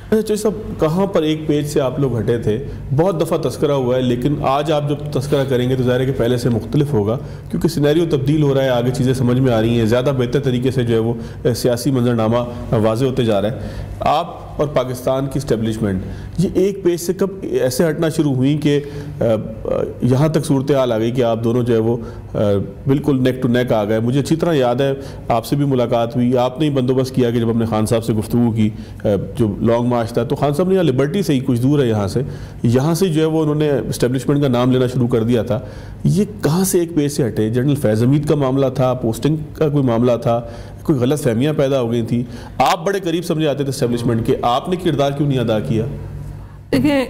अच्छा साहब, कहाँ पर एक पेज से आप लोग हटे थे? बहुत दफ़ा तस्करा हुआ है, लेकिन आज आप जब तस्करा करेंगे तो ज़ाहिर है कि पहले से मुख्तलिफ होगा, क्योंकि सिनेरियो तब्दील हो रहा है, आगे चीज़ें समझ में आ रही हैं, ज़्यादा बेहतर तरीके से जो है वो सियासी मंजरनामा वाज़े होते जा रहा है। आप और पाकिस्तान की इस्टेब्लिशमेंट ये एक पेज से कब ऐसे हटना शुरू हुई कि यहाँ तक सूरत हाल आ गई कि आप दोनों जो है वो बिल्कुल नेक टू नेक आ गए? मुझे अच्छी तरह याद है, आपसे भी मुलाकात हुई, आपने ही बंदोबस्त किया कि जब हमने खान साहब से गुफ्तगू की, जो लॉन्ग मार्च था, तो खान साहब ने यहाँ लिबर्टी से ही कुछ दूर है यहाँ से जो है वो उन्होंने इस्टेब्लिशमेंट का नाम लेना शुरू कर दिया था। ये कहाँ से एक पेज से हटे? जनरल फैज़ हमीद का मामला था, पोस्टिंग का कोई मामला था, कोई गलत फहमियाँ पैदा हो गई थी? आप बड़े करीब समझे आते थे इस्टेब्लिशमेंट के, आपने किरदार क्यों नहीं अदा किया? देखिए,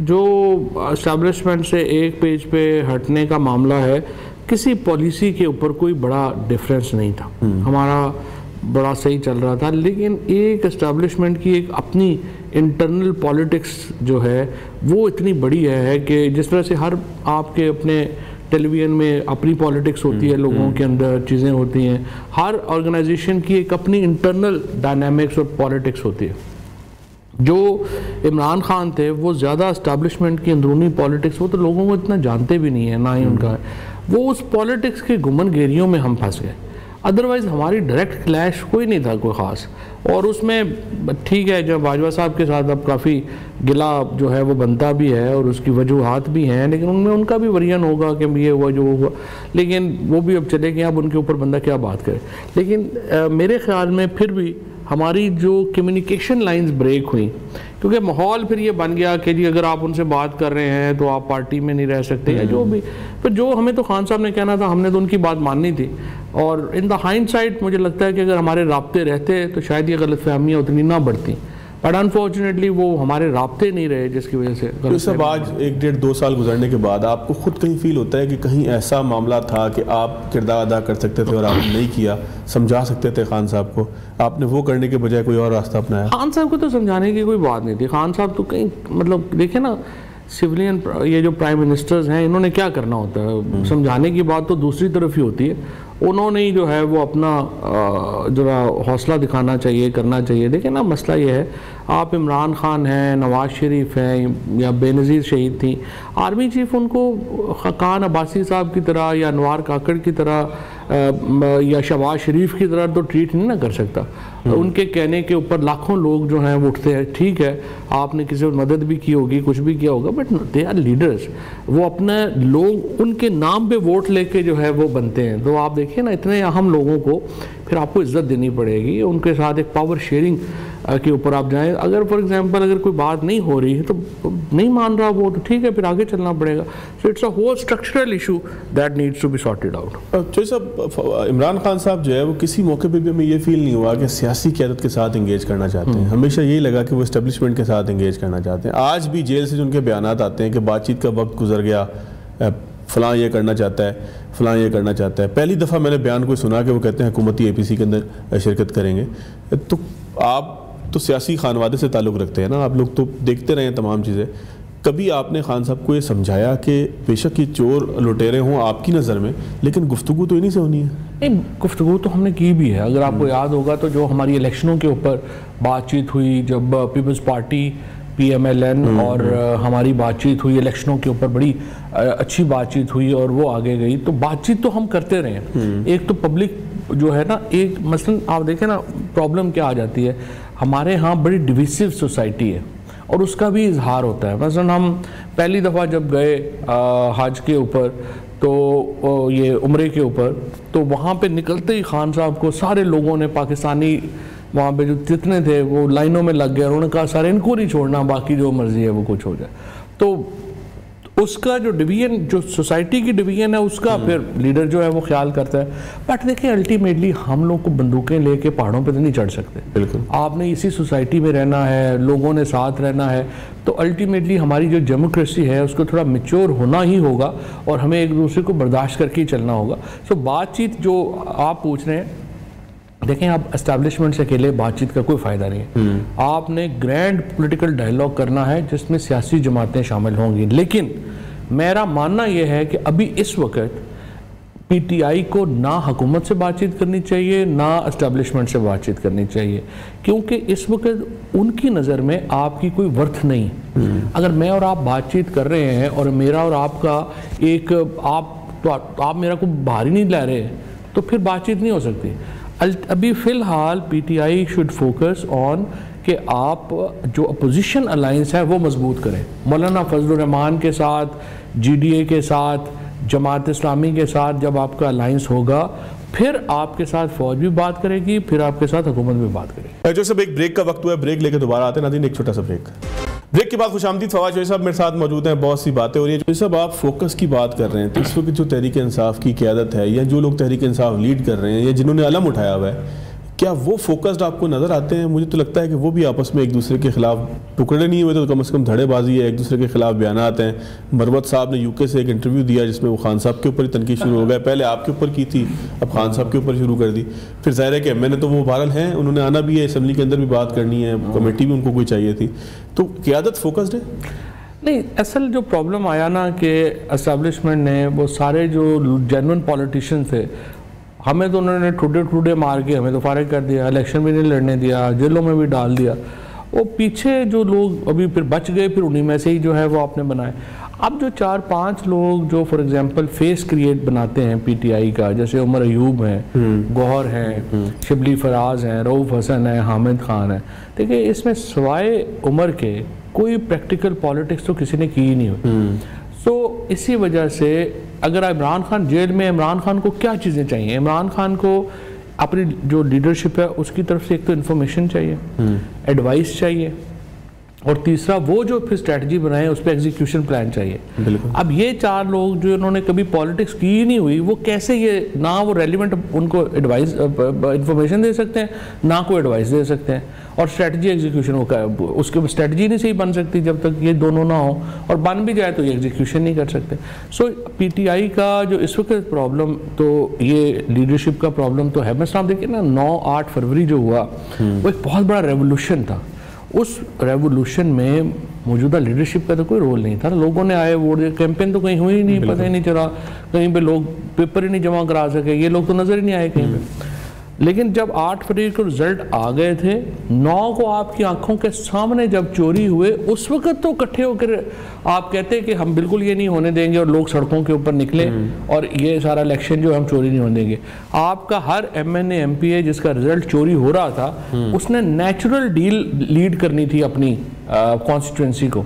जो इस्टेब्लिशमेंट से एक पेज पे हटने का मामला है, किसी पॉलिसी के ऊपर कोई बड़ा डिफरेंस नहीं था, हमारा बड़ा सही चल रहा था, लेकिन एक इस्टेब्लिशमेंट की एक अपनी इंटरनल पॉलिटिक्स जो है वो इतनी बड़ी है कि जिस तरह से हर आपके अपने टेलीविज़न में अपनी पॉलिटिक्स होती है, लोगों के अंदर चीज़ें होती हैं, हर ऑर्गेनाइजेशन की एक अपनी इंटरनल डायनामिक्स और पॉलिटिक्स होती है। जो इमरान खान थे वो ज़्यादा इस्टेब्लिशमेंट की अंदरूनी पॉलिटिक्स, वो तो लोगों को इतना जानते भी नहीं है, ना ही उनका है, वो उस पॉलिटिक्स के गुमन घेरियों में हम फंस गए। अदरवाइज़ हमारी डायरेक्ट क्लैश कोई नहीं था कोई ख़ास, और उसमें ठीक है जब बाजवा साहब के साथ अब काफ़ी गिला जो है वो बनता भी है और उसकी वजूहात भी हैं, लेकिन उनमें उनका भी वरियन होगा कि ये हुआ जो हुआ, लेकिन वो भी अब चले गए, अब उनके ऊपर बंदा क्या बात करे। लेकिन मेरे ख्याल में फिर भी हमारी जो कम्युनिकेशन लाइंस ब्रेक हुई, क्योंकि माहौल फिर ये बन गया कि जी अगर आप उनसे बात कर रहे हैं तो आप पार्टी में नहीं रह सकते, या जो भी, फिर जो हमें तो खान साहब ने कहना था हमने तो उनकी बात माननी थी, और इन द हाइंडसाइट मुझे लगता है कि अगर हमारे राब्ते रहते तो शायद ये गलतफहमियाँ उतनी ना बढ़ती, बट अनफॉर्चुनेटली वो हमारे राब्ते नहीं रहे, जिसकी वजह से तो सब आज 1-1.5-2 साल गुजरने के बाद आपको खुद कहीं फील होता है कि कहीं ऐसा मामला था कि आप किरदार अदा कर सकते थे और आपने नहीं किया, समझा सकते थे खान साहब को, आपने वो करने के बजाय कोई और रास्ता अपनाया? खान साहब को तो समझाने की कोई बात नहीं थी, खान साहब तो कहीं मतलब देखिए ना, सिविलियन ये जो प्राइम मिनिस्टर्स हैं इन्होंने क्या करना होता है, समझाने की बात तो दूसरी तरफ ही होती है, उन्होंने ही जो है वो अपना जरा हौसला दिखाना चाहिए, करना चाहिए। देखिए ना, मसला ये है, आप इमरान खान हैं, नवाज शरीफ हैं, या बेनज़ीर शहीद थी, आर्मी चीफ उनको खान अब्बासी साहब की तरह या अनवार काकड़ की तरह या शहबाज शरीफ की तरह तो ट्रीट नहीं ना कर सकता। उनके कहने के ऊपर लाखों लोग जो हैं वो उठते हैं, ठीक है आपने किसी को मदद भी की होगी, कुछ भी किया होगा, बट दे आर लीडर्स, वो अपने लोग उनके नाम पे वोट लेके जो है वो बनते हैं। तो आप देखिए ना, इतने अहम लोगों को फिर आपको इज्जत देनी पड़ेगी, उनके साथ एक पावर शेयरिंग के ऊपर आप जाएं। अगर फॉर एग्जांपल अगर कोई बात नहीं हो रही है तो नहीं मान रहा वो, तो ठीक है फिर आगे चलना पड़ेगा। So it's a whole structural issue that needs to be sorted out. तो सब इमरान खान साहब जो है वो किसी मौके पे भी हमें ये फील नहीं हुआ कि सियासी क़यादत के साथ इंगेज करना चाहते हैं, हमेशा यही लगा कि वो इस्टेब्लिशमेंट के साथ इंगेज करना चाहते हैं। आज भी जेल से जो उनके बयानात आते हैं कि बातचीत का वक्त गुजर गया, फ़लाँ ये करना चाहता है, फ़लाँ ये करना चाहता है। पहली दफ़ा मैंने बयान कोई सुना कि वो कहते हैं हुकूमती APC के अंदर शिरकत करेंगे। तो आप तो सियासी खानवादे से ताल्लुक़ रखते हैं ना, आप लोग तो देखते रहे हैं तमाम चीज़ें, कभी आपने खान साहब को ये समझाया कि बेशक ये चोर लुटेरे हों आपकी नज़र में, लेकिन गुफ्तगू तो इन्हीं से होनी है? नहीं, गुफ्तगू तो हमने की भी है। अगर आपको याद होगा तो जो हमारी इलेक्शनों के ऊपर बातचीत हुई, जब पीपल्स पार्टी PMLN और हमारी बातचीत हुई इलेक्शनों के ऊपर, बड़ी अच्छी बातचीत हुई और वो आगे गई, तो बातचीत तो हम करते रहे। एक तो पब्लिक जो है ना, एक मसलन आप देखें ना, प्रॉब्लम क्या आ जाती है, हमारे यहाँ बड़ी डिविसिव सोसाइटी है और उसका भी इजहार होता है। मसलन हम पहली दफ़ा जब गए हज के ऊपर, तो ये उम्रे के ऊपर, तो वहाँ पे निकलते ही खान साहब को सारे लोगों ने, पाकिस्तानी वहाँ पे जो जितने थे वो लाइनों में लग गए, उन्होंने कहा सर इनको नहीं छोड़ना, बाकी जो मर्जी है वो कुछ हो जाए। तो उसका जो डिवीजन, जो सोसाइटी की डिवीजन है, उसका फिर लीडर जो है वो ख्याल करता है। बट देखिए अल्टीमेटली हम लोग को बंदूकें लेके पहाड़ों पे तो नहीं चढ़ सकते, बिल्कुल आपने इसी सोसाइटी में रहना है, लोगों ने साथ रहना है, तो अल्टीमेटली हमारी जो डेमोक्रेसी है उसको थोड़ा मैच्योर होना ही होगा और हमें एक दूसरे को बर्दाश्त करके ही चलना होगा। सो बातचीत जो आप पूछ रहे हैं, देखें आप एस्टैब्लिशमेंट से अकेले बातचीत का कोई फ़ायदा नहीं है, आपने ग्रैंड पॉलिटिकल डायलॉग करना है जिसमें सियासी जमातें शामिल होंगी। लेकिन मेरा मानना यह है कि अभी इस वक्त पीटीआई को ना हुकूमत से बातचीत करनी चाहिए ना एस्टेब्लिशमेंट से बातचीत करनी चाहिए, क्योंकि इस वक्त उनकी नज़र में आपकी कोई वर्थ नहीं। अगर मैं और आप बातचीत कर रहे हैं और मेरा और आपका एक आप मेरा को बाहर ही नहीं ला रहे, तो फिर बातचीत नहीं हो सकती। अभी फ़िलहाल पीटीआई शुड फोकस ऑन कि आप जो अपोजिशन अलाइंस है वो मजबूत करें। मौलाना फजलुर रहमान के साथ, जीडीए के साथ, जमात इस्लामी के साथ जब आपका अलाइंस होगा, फिर आपके साथ फौज भी बात करेगी, फिर आपके साथ हुकूमत भी बात करेगी। जो सब एक ब्रेक का वक्त हुआ है, ब्रेक लेके दोबारा आते हैं नाज़रीन, एक छोटा सा ब्रेक। ब्रेक के बाद खुशामदीद, फवाद जोशी साहब मेरे साथ मौजूद हैं। बहुत सी बातें हो रही है। जोशी साहब, आप फोकस की बात कर रहे हैं, तो इस वक्त जो तहरीक इंसाफ की क़यादत है या जो लोग तहरीक इंसाफ लीड कर रहे हैं या जिन्होंने अलम उठाया हुआ है, क्या वो फोकस्ड आपको नज़र आते हैं? मुझे तो लगता है कि वो भी आपस में एक दूसरे के खिलाफ टुकड़े नहीं हुए, तो कम से कम धड़ेबाजी है, एक दूसरे के खिलाफ बयानात हैं। मरवत साहब ने यूके से एक इंटरव्यू दिया जिसमें वो खान साहब के ऊपर ही तनकीद शुरू हो गया। पहले आपके ऊपर की थी, अब खान साहब के ऊपर शुरू कर दी। फिर ज़ाहिर है कि मैंने तो वो बहरहाल हैं, उन्होंने आना भी है, असम्बली के अंदर भी बात करनी है, कमेटी भी उनको कोई चाहिए थी। तो क़यादत फोकस्ड है? नहीं, असल जो प्रॉब्लम आया ना कि एस्टेब्लिशमेंट ने वो सारे जो जेन्युइन पॉलिटिशियन थे, हमें तो उन्होंने ठुडे मार के हमें तो फारिग कर दिया, इलेक्शन भी नहीं लड़ने दिया, जेलों में भी डाल दिया। वो पीछे जो लोग अभी फिर बच गए, फिर उन्हीं में से ही जो है वो आपने बनाए। अब जो 4-5 लोग जो फॉर एग्जांपल फेस क्रिएट बनाते हैं पीटीआई का, जैसे उमर अयूब हैं, गौहर हैं, शिबली फराज हैं, रऊफ हसन है, हामिद खान है, देखिए इसमें सिवाय उमर के कोई प्रैक्टिकल पॉलिटिक्स तो किसी ने की ही नहीं हुई। तो इसी वजह से अगर इमरान खान जेल में, इमरान खान को क्या चीज़ें चाहिए? इमरान खान को अपनी जो लीडरशिप है उसकी तरफ से एक तो इन्फॉर्मेशन चाहिए, एडवाइस चाहिए, और तीसरा वो जो फिर स्ट्रेटजी बनाए उस पर एग्जीक्यूशन प्लान चाहिए। अब ये 4 लोग जो इन्होंने कभी पॉलिटिक्स की ही नहीं हुई, वो कैसे ये ना वो रेलिवेंट उनको एडवाइस इन्फॉर्मेशन दे सकते हैं, ना कोई एडवाइस दे सकते हैं, और स्ट्रेटजी एग्जीक्यूशन उसके स्ट्रेटजी नहीं सही बन सकती जब तक ये दोनों ना हो, और बन भी जाए तो ये एग्जीक्यूशन नहीं कर सकते। सो पीटीआई का जो इस वक्त प्रॉब्लम, तो ये लीडरशिप का प्रॉब्लम तो है। मैं साहब देखिए ना, 9-8 फरवरी जो हुआ वो एक बहुत बड़ा रेवोल्यूशन था। उस रेवोल्यूशन में मौजूदा लीडरशिप का तो कोई रोल नहीं था। लोगों ने आए वोट, कैंपेन तो कहीं हुई ही नहीं, पता ही नहीं चला, कहीं पे लोग पेपर ही नहीं जमा करा सके, ये लोग तो नज़र ही नहीं आए कहीं पे। लेकिन जब 8 फरवरी को रिजल्ट आ गए थे, 9 को आपकी आंखों के सामने जब चोरी हुए, उस वक्त तो इकट्ठे होकर आप कहते कि हम बिल्कुल ये नहीं होने देंगे, और लोग सड़कों के ऊपर निकले और ये सारा इलेक्शन जो हम चोरी नहीं होने देंगे। आपका हर एमएनए एमपीए जिसका रिजल्ट चोरी हो रहा था, उसने नेचुरल डील लीड करनी थी अपनी कॉन्स्टिट्यूंसी को,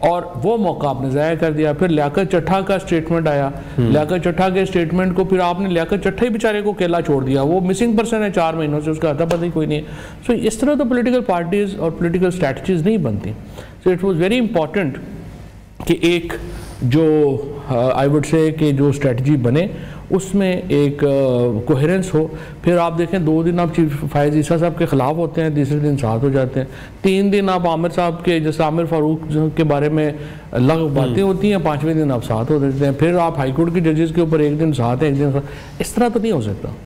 और वो मौका आपने ज़ाया कर दिया। फिर लियाकत चट्ठा का स्टेटमेंट आया, लियाकत चट्ठा के स्टेटमेंट को फिर आपने लियाकत चट्ठा ही बेचारे को अकेला छोड़ दिया, वो मिसिंग पर्सन है 4 महीनों से, उसका अता पता ही कोई नहीं है। सो इस तरह तो पॉलिटिकल पार्टीज और पॉलिटिकल स्ट्रैटेजीज नहीं बनती। So it was very important कि एक जो आई वुड से कि जो स्ट्रेटजी बने उसमें एक कोहेरेंस हो। फिर आप देखें 2 दिन आप चीफ फायज़ ईसा साहब के ख़िलाफ़ होते हैं, तीसरे दिन साथ हो जाते हैं, 3 दिन आप आमिर साहब के, जैसे आमिर फारूक के बारे में अलग बातें होती हैं, 5वें दिन आप साथ हो देते हैं, फिर आप हाई कोर्ट के जजेस के ऊपर एक दिन साथ हैं, एक दिन साथ। इस तरह तो नहीं हो सकता।